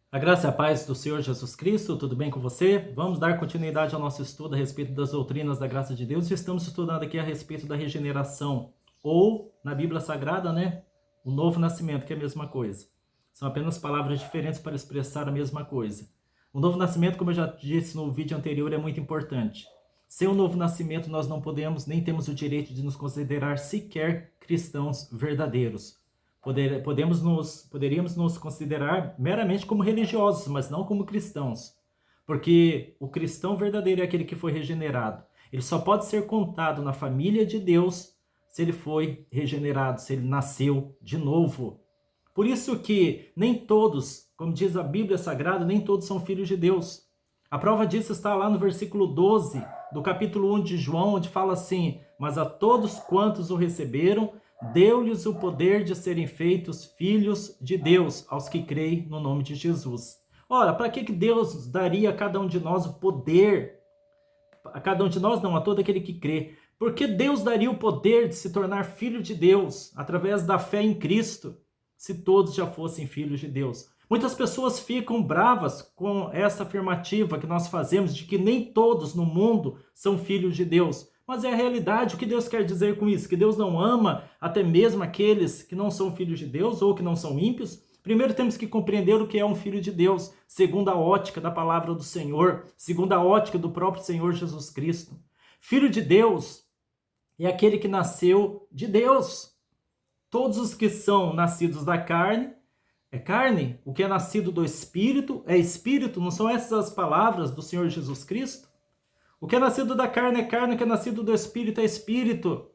A graça e a paz do Senhor Jesus Cristo, tudo bem com você? Vamos dar continuidade ao nosso estudo a respeito das doutrinas da graça de Deus. Estamos estudando aqui a respeito da regeneração, ou, na Bíblia Sagrada, o novo nascimento, que é a mesma coisa. São apenas palavras diferentes para expressar a mesma coisa. O novo nascimento, como eu já disse no vídeo anterior, é muito importante. Sem o novo nascimento, nós não podemos, nem temos o direito de nos considerar sequer cristãos verdadeiros. Poderíamos nos considerar meramente como religiosos, mas não como cristãos. Porque o cristão verdadeiro é aquele que foi regenerado. Ele só pode ser contado na família de Deus se ele foi regenerado, se ele nasceu de novo. Por isso que nem todos, como diz a Bíblia Sagrada, nem todos são filhos de Deus. A prova disso está lá no versículo 12 do capítulo 1 de João, onde fala assim: mas a todos quantos o receberam, deu-lhes o poder de serem feitos filhos de Deus, aos que creem no nome de Jesus. Ora, para que Deus daria a cada um de nós o poder? A cada um de nós não, a todo aquele que crê. Porque Deus daria o poder de se tornar filho de Deus através da fé em Cristo, se todos já fossem filhos de Deus? Muitas pessoas ficam bravas com essa afirmativa que nós fazemos de que nem todos no mundo são filhos de Deus. Mas é a realidade. O que Deus quer dizer com isso? Que Deus não ama até mesmo aqueles que não são filhos de Deus ou que não são ímpios? Primeiro temos que compreender o que é um filho de Deus, segundo a ótica da palavra do Senhor, segundo a ótica do próprio Senhor Jesus Cristo. Filho de Deus é aquele que nasceu de Deus. Todos os que são nascidos da carne, é carne. O que é nascido do Espírito é Espírito. Não são essas as palavras do Senhor Jesus Cristo? O que é nascido da carne é carne, o que é nascido do Espírito é Espírito.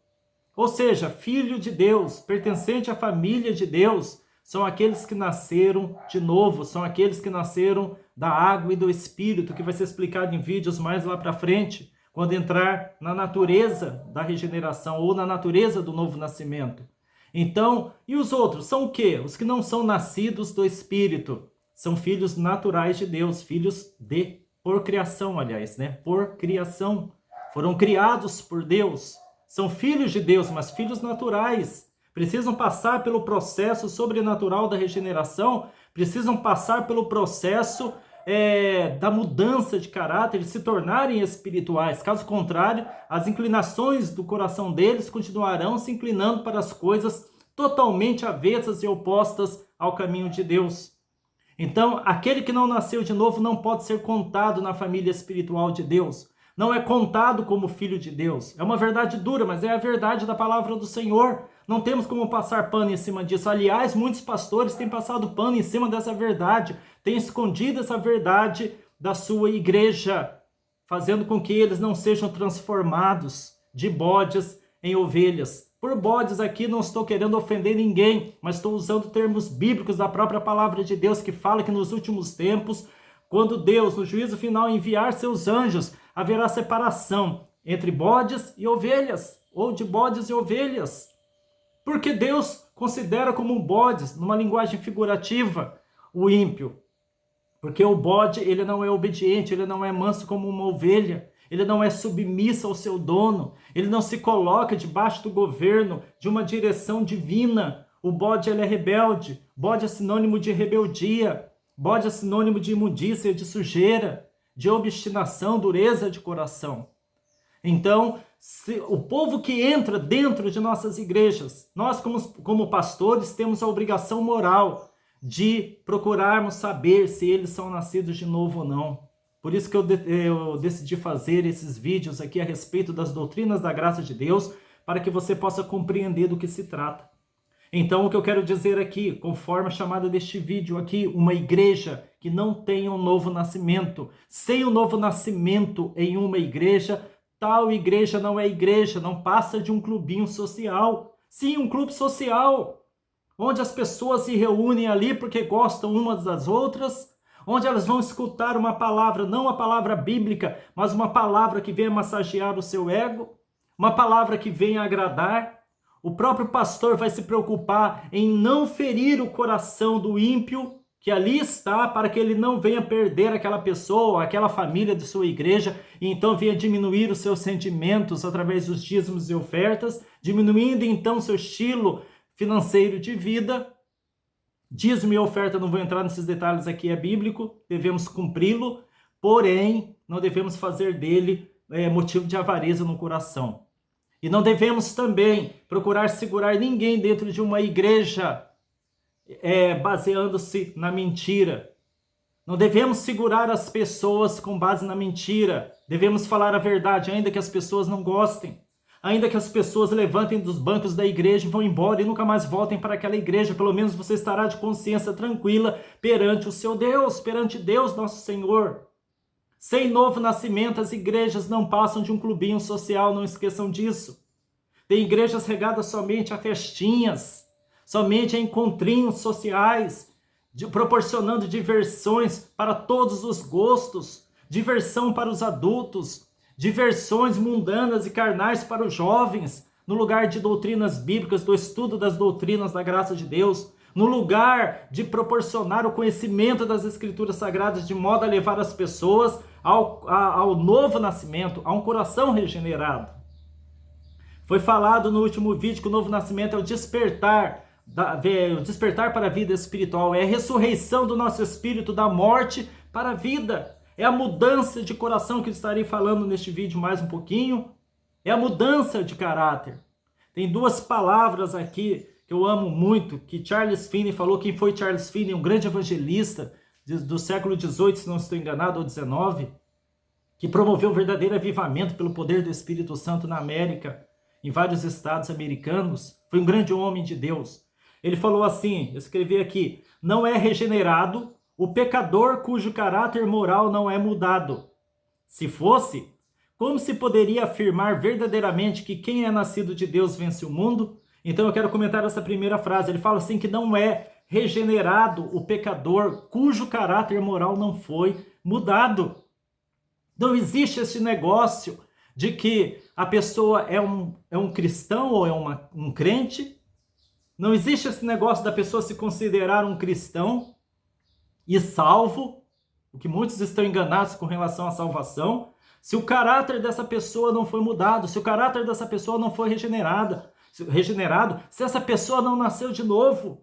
Ou seja, filho de Deus, pertencente à família de Deus, são aqueles que nasceram de novo, são aqueles que nasceram da água e do Espírito, que vai ser explicado em vídeos mais lá para frente, quando entrar na natureza da regeneração ou na natureza do novo nascimento. Então, e os outros são o quê? Os que não são nascidos do Espírito. São filhos naturais de Deus, filhos por criação, aliás, por criação. Foram criados por Deus. São filhos de Deus, mas filhos naturais. Precisam passar pelo processo sobrenatural da regeneração, precisam passar pelo processo da mudança de caráter, de se tornarem espirituais. Caso contrário, as inclinações do coração deles continuarão se inclinando para as coisas totalmente avessas e opostas ao caminho de Deus. Então, aquele que não nasceu de novo não pode ser contado na família espiritual de Deus. Não é contado como filho de Deus. É uma verdade dura, mas é a verdade da palavra do Senhor. Não temos como passar pano em cima disso. Aliás, muitos pastores têm passado pano em cima dessa verdade, têm escondido essa verdade da sua igreja, fazendo com que eles não sejam transformados de bodes em ovelhas. Por bodes aqui não estou querendo ofender ninguém, mas estou usando termos bíblicos da própria palavra de Deus, que fala que nos últimos tempos, quando Deus, no juízo final, enviar seus anjos, haverá separação entre bodes e ovelhas, ou de bodes e ovelhas. Porque Deus considera como bodes, numa linguagem figurativa, o ímpio. Porque o bode, ele não é obediente, ele não é manso como uma ovelha, ele não é submisso ao seu dono, ele não se coloca debaixo do governo de uma direção divina. O bode, ele é rebelde, bode é sinônimo de rebeldia, bode é sinônimo de imundícia, de sujeira, de obstinação, dureza de coração. Então, o povo que entra dentro de nossas igrejas, nós como pastores temos a obrigação moral de procurarmos saber se eles são nascidos de novo ou não. Por isso que eu decidi fazer esses vídeos aqui a respeito das doutrinas da graça de Deus, para que você possa compreender do que se trata. Então, o que eu quero dizer aqui, conforme a chamada deste vídeo aqui, uma igreja que não tem um novo nascimento, sem o novo nascimento em uma igreja, tal igreja não é igreja, não passa de um clubinho social. Sim, um clube social, onde as pessoas se reúnem ali porque gostam umas das outras, onde elas vão escutar uma palavra, não a palavra bíblica, mas uma palavra que venha massagear o seu ego, uma palavra que venha agradar. O próprio pastor vai se preocupar em não ferir o coração do ímpio que ali está, para que ele não venha perder aquela pessoa, aquela família de sua igreja, e então venha diminuir os seus sentimentos através dos dízimos e ofertas, diminuindo então seu estilo financeiro de vida. Dízimo e oferta, não vou entrar nesses detalhes aqui, é bíblico, devemos cumpri-lo, porém, não devemos fazer dele motivo de avareza no coração. E não devemos também procurar segurar ninguém dentro de uma igreja baseando-se na mentira. Não devemos segurar as pessoas com base na mentira. Devemos falar a verdade, ainda que as pessoas não gostem. Ainda que as pessoas levantem dos bancos da igreja e vão embora e nunca mais voltem para aquela igreja, pelo menos você estará de consciência tranquila perante o seu Deus, perante Deus nosso Senhor. Sem novo nascimento, as igrejas não passam de um clubinho social, não esqueçam disso. Tem igrejas regadas somente a festinhas, somente a encontrinhos sociais, proporcionando diversões para todos os gostos, diversão para os adultos, diversões mundanas e carnais para os jovens, no lugar de doutrinas bíblicas, do estudo das doutrinas da graça de Deus, no lugar de proporcionar o conhecimento das Escrituras Sagradas, de modo a levar as pessoas ao novo nascimento, a um coração regenerado. Foi falado no último vídeo que o novo nascimento é o despertar para a vida espiritual, é a ressurreição do nosso espírito da morte para a vida. É a mudança de coração que eu estarei falando neste vídeo mais um pouquinho. É a mudança de caráter. Tem duas palavras aqui que eu amo muito, que Charles Finney falou. Quem foi Charles Finney? Um grande evangelista do século XVIII, se não estou enganado, ou XIX, que promoveu o verdadeiro avivamento pelo poder do Espírito Santo na América, em vários estados americanos. Foi um grande homem de Deus. Ele falou assim, eu escrevi aqui: não é regenerado o pecador cujo caráter moral não é mudado. Se fosse, como se poderia afirmar verdadeiramente que quem é nascido de Deus vence o mundo? Então eu quero comentar essa primeira frase. Ele fala assim que não é regenerado o pecador cujo caráter moral não foi mudado. Não existe esse negócio de que a pessoa é um cristão ou é um crente. Não existe esse negócio da pessoa se considerar um cristão e salvo, o que muitos estão enganados com relação à salvação, se o caráter dessa pessoa não foi mudado, se o caráter dessa pessoa não foi regenerado, se essa pessoa não nasceu de novo,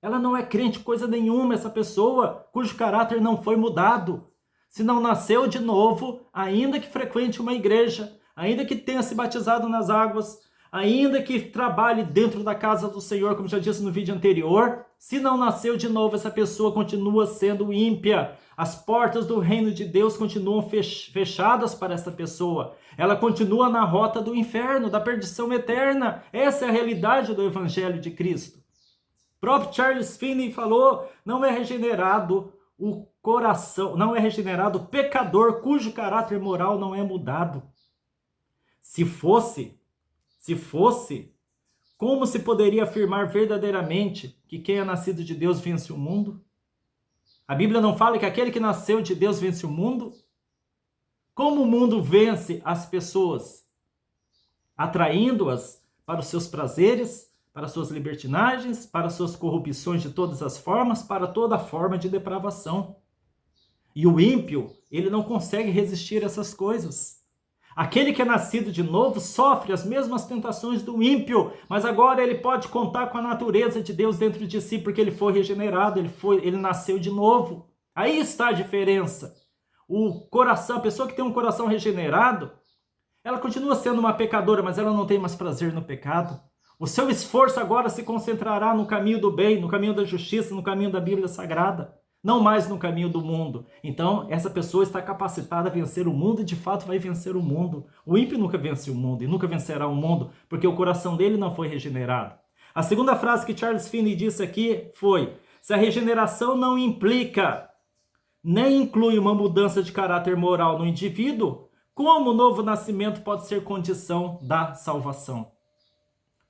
ela não é crente coisa nenhuma, essa pessoa cujo caráter não foi mudado. Se não nasceu de novo, ainda que frequente uma igreja, ainda que tenha se batizado nas águas, ainda que trabalhe dentro da casa do Senhor, como já disse no vídeo anterior, se não nasceu de novo, essa pessoa continua sendo ímpia. As portas do reino de Deus continuam fechadas para essa pessoa. Ela continua na rota do inferno, da perdição eterna. Essa é a realidade do Evangelho de Cristo. O próprio Charles Finney falou, não é regenerado o coração, não é regenerado o pecador cujo caráter moral não é mudado. Se fosse, como se poderia afirmar verdadeiramente que quem é nascido de Deus vence o mundo? A Bíblia não fala que aquele que nasceu de Deus vence o mundo? Como o mundo vence as pessoas? Atraindo-as para os seus prazeres, para as suas libertinagens, para as suas corrupções de todas as formas, para toda forma de depravação. E o ímpio, ele não consegue resistir a essas coisas. Aquele que é nascido de novo sofre as mesmas tentações do ímpio, mas agora ele pode contar com a natureza de Deus dentro de si, porque ele foi regenerado, ele nasceu de novo. Aí está a diferença. O coração, a pessoa que tem um coração regenerado, ela continua sendo uma pecadora, mas ela não tem mais prazer no pecado. O seu esforço agora se concentrará no caminho do bem, no caminho da justiça, no caminho da Bíblia Sagrada, não mais no caminho do mundo. Então, essa pessoa está capacitada a vencer o mundo e de fato vai vencer o mundo. O ímpio nunca vence o mundo e nunca vencerá o mundo, porque o coração dele não foi regenerado. A segunda frase que Charles Finney disse aqui foi: se a regeneração não implica, nem inclui uma mudança de caráter moral no indivíduo, como o novo nascimento pode ser condição da salvação?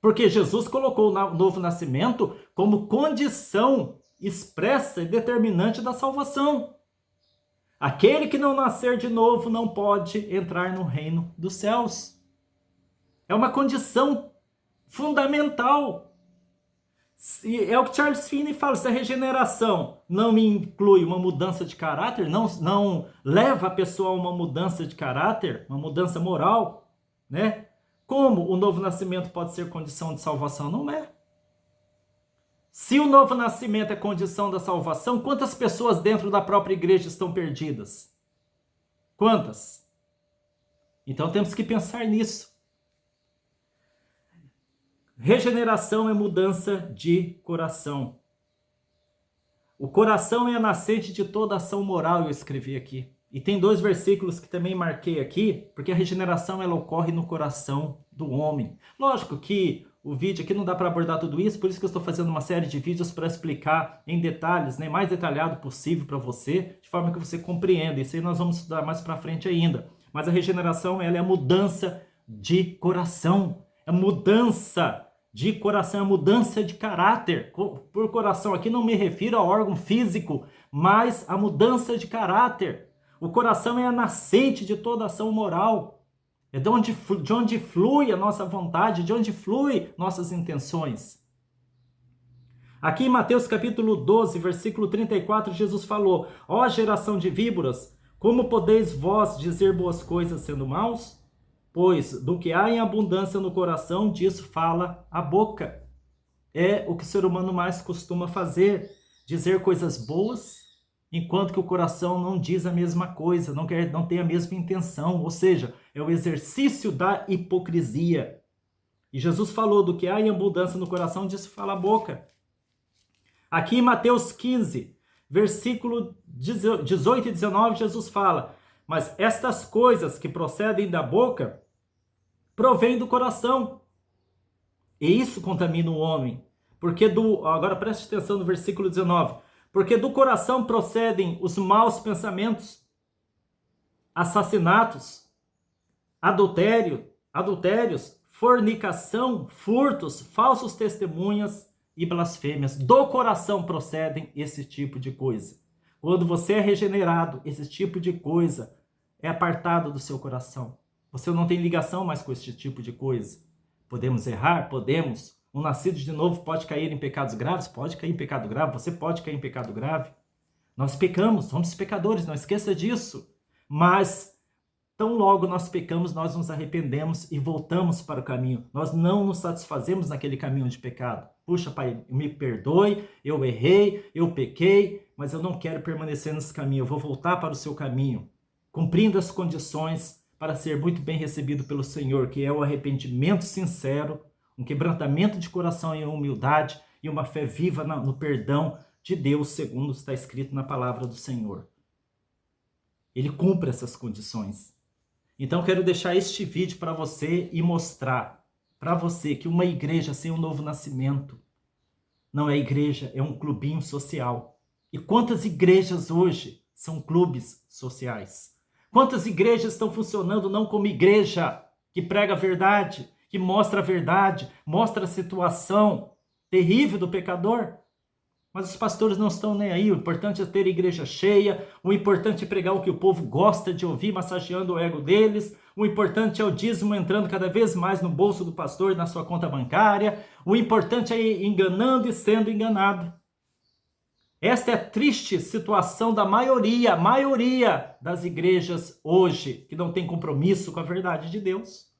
Porque Jesus colocou o novo nascimento como condição expressa e determinante da salvação. Aquele que não nascer de novo não pode entrar no reino dos céus. É uma condição fundamental. É o que Charles Finney fala, se a regeneração não inclui uma mudança de caráter, não leva a pessoa a uma mudança de caráter, uma mudança moral, né? Como o novo nascimento pode ser condição de salvação? Não é. Se o novo nascimento é condição da salvação, quantas pessoas dentro da própria igreja estão perdidas? Quantas? Então temos que pensar nisso. Regeneração é mudança de coração. O coração é a nascente de toda ação moral, eu escrevi aqui. E tem 2 versículos que também marquei aqui, porque a regeneração ela ocorre no coração do homem. Lógico que o vídeo aqui não dá para abordar tudo isso, por isso que eu estou fazendo uma série de vídeos para explicar em detalhes, né, mais detalhado possível para você, de forma que você compreenda. Isso aí nós vamos estudar mais para frente ainda. Mas a regeneração ela é a mudança de coração, é mudança de coração, é mudança de caráter. Por coração aqui não me refiro ao órgão físico, mas a mudança de caráter. O coração é a nascente de toda ação moral. É de onde flui a nossa vontade, de onde flui nossas intenções. Aqui em Mateus capítulo 12, versículo 34, Jesus falou: ó geração de víboras, como podeis vós dizer boas coisas sendo maus? Pois do que há em abundância no coração, disso fala a boca. É o que o ser humano mais costuma fazer, dizer coisas boas, enquanto que o coração não diz a mesma coisa, não tem a mesma intenção, ou seja, é o exercício da hipocrisia. E Jesus falou: do que há em abundância no coração, disso fala a boca. Aqui em Mateus 15, versículo 18 e 19, Jesus fala: mas estas coisas que procedem da boca provêm do coração, e isso contamina o homem. Porque agora preste atenção no versículo 19. Porque do coração procedem os maus pensamentos, assassinatos, adultérios, fornicação, furtos, falsos testemunhas e blasfêmias. Do coração procedem esse tipo de coisa. Quando você é regenerado, esse tipo de coisa é apartado do seu coração. Você não tem ligação mais com esse tipo de coisa. Podemos errar? Podemos. Um nascido de novo pode cair em pecados graves? Pode cair em pecado grave. Você pode cair em pecado grave. Nós pecamos, somos pecadores, não esqueça disso. Mas, tão logo nós pecamos, nós nos arrependemos e voltamos para o caminho. Nós não nos satisfazemos naquele caminho de pecado. Puxa, Pai, me perdoe, eu errei, eu pequei, mas eu não quero permanecer nesse caminho. Eu vou voltar para o seu caminho, cumprindo as condições para ser muito bem recebido pelo Senhor, que é o arrependimento sincero, um quebrantamento de coração em humildade e uma fé viva no perdão de Deus, segundo está escrito na palavra do Senhor. Ele cumpre essas condições. Então, quero deixar este vídeo para você e mostrar para você que uma igreja sem um novo nascimento não é igreja, é um clubinho social. E quantas igrejas hoje são clubes sociais? Quantas igrejas estão funcionando não como igreja que prega a verdade, que mostra a verdade, mostra a situação terrível do pecador? Mas os pastores não estão nem aí. O importante é ter a igreja cheia, o importante é pregar o que o povo gosta de ouvir, massageando o ego deles. O importante é o dízimo entrando cada vez mais no bolso do pastor, na sua conta bancária. O importante é ir enganando e sendo enganado. Esta é a triste situação da maioria das igrejas hoje, que não tem compromisso com a verdade de Deus.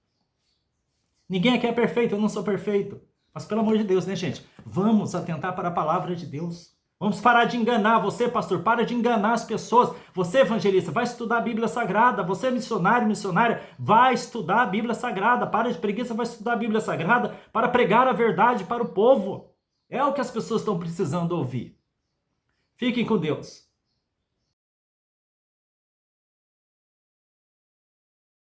Ninguém aqui é perfeito, eu não sou perfeito. Mas pelo amor de Deus, né, gente? Vamos atentar para a palavra de Deus. Vamos parar de enganar. Você, pastor, para de enganar as pessoas. Você, evangelista, vai estudar a Bíblia Sagrada. Você, missionário, missionária, vai estudar a Bíblia Sagrada. Para de preguiça, vai estudar a Bíblia Sagrada para pregar a verdade para o povo. É o que as pessoas estão precisando ouvir. Fiquem com Deus.